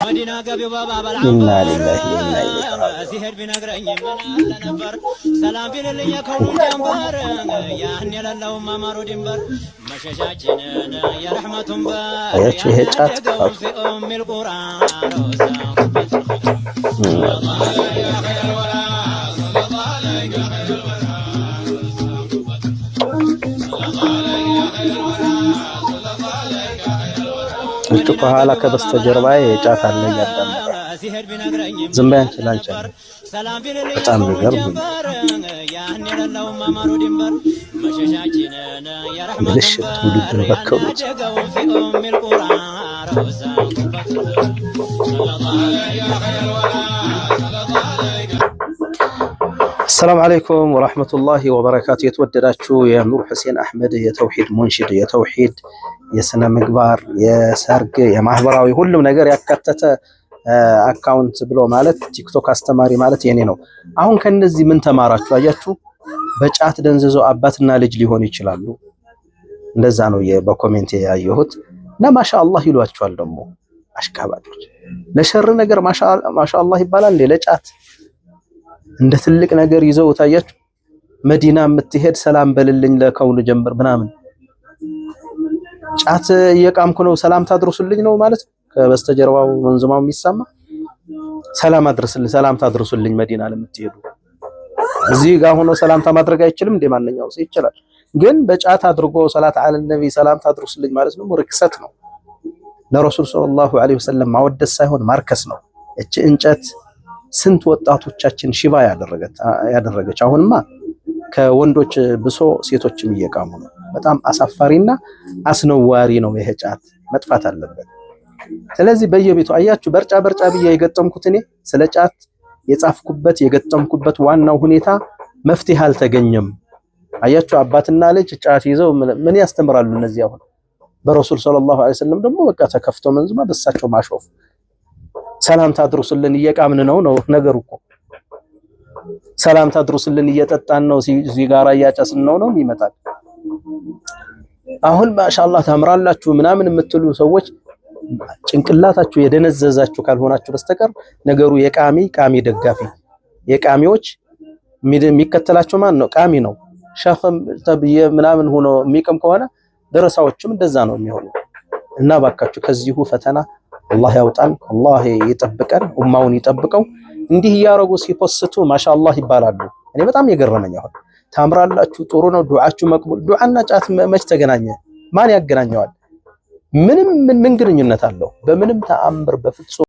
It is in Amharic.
مدينة قبي بابا بالعنبر إنا لله وإنا إليه راجعون. سيهد بنقرأي من نبر سلام في اللي يكون جنبر يعني لله ما مارو دنبر مشجاجين يا رحمة بار አያችሁ ይሄ ጫት ክፈፍ في أم القرآن እሱ ከኋላ ከበስተጀርባዬ የጫት አለ እያዳመጠ ዝም በይ አንቺ ላንቺ በጣም የሚገርም ብልሽ ትውልድን በከሉት። السلام عليكم ورحمة الله وبركاته. يتودداتشو يا نور حسين أحمد يا توحيد منشد يا توحيد يا سنة مقبار يا سرق يا محبراوي كلهم نجار يكتت أكاونت بلو مالت تيك توك استماري مالت يعني نو أهون كان نزي من تماراتشو أجاتشو بجات دنززو أباتنا لجلي هون يشلالو نزانو يه بكومنتي يا يهود نا ما شاء الله يلواتشو الدمو أشكاباتش لشر نجار ما شاء الله يبالان لي لجات እንደ ትልቅ ነገር ይዘው ታያችሁ መዲና የምትሄድ ሰላም በልልኝ ለከውን ጀምር ምናምን ጫት እየቃምኩ ነው ሰላም ታድርሱልኝ ነው ማለት ከበስተጀርባው መንዝማው የሚሰማ ሰላም አድርስልኝ ሰላም ታድርሱልኝ መዲና ለምትሄዱ እዚህ ጋር ሆኖ ሰላምታ ማድረግ አይችልም እንደ ማንኛው ሰው ይችላል ግን በጫት አድርጎ ሰላት አለ ነብይ ሰላም ታድርሱልኝ ማለት ነው ርክሰት ነው ለረሱል ሰለላሁ ዐለይሂ ወሰለም ማወደስ ሳይሆን ማርከስ ነው እቺ እንጨት ስንት ወጣቶቻችን ሽባ ያደረገች አሁንማ ከወንዶች ብሶ ሴቶችም እየቃሙ ነው በጣም አሳፋሪና አስነዋሪ ነው ይሄ ጫት መጥፋት አለበት ስለዚህ በየቤቱ አያችሁ በርጫ ብዬ የገጠምኩት እኔ ስለ ጫት የጻፍኩበት የገጠምኩበት ዋናው ሁኔታ መፍትሄ አልተገኘም አያችሁ አባትና ልጅ ጫት ይዘው ምን ያስተምራሉ እነዚህ አሁን በረሱል ሰለላሁ ዐለይሂ ወሰለም ደግሞ በቃ ተከፍቶ መንዝማ በሳቸው ማሾፍ ሰላም ታድርሱልን እየቃምን ነው ነገሩ እኮ ሰላም ታድርሱልን እየጠጣን ነው ሲጋራ እያጨስን ነው ይመጣል አሁን ማሻአላህ ታምራላችሁ ምናምን የምትሉ ሰዎች ጭንቅላታችሁ የደነዘዛችሁ ካልሆናችሁ በስተቀር ነገሩ ቃሚ ደጋፊ የቃሚዎች የሚከተላቸው ማን ነው ቃሚ ነው ሸኽም ተብየ ምናምን ሆኖ የሚቀም ከሆነ ደረሳዎችም እንደዛ ነው የሚሆነው እና ባካችሁ ከዚሁ ፈተና አላህ ያውጣን አላህ ይጠብቀን ኡማውን ይጠብቀው እንዲህ ያረጉ ሲፖስቱ ማሻአላህ ይባላሉ እኔ በጣም የገረመኝ አሁን ታምራላችሁ ጥሩ ነው ዱዓችሁ መቅቡል ዱዓና ጫት መች ተገናኘ ማን ያገናኘዋል ምንም ምን ግንኙነት አለው በምንም ተአምር በፍጹም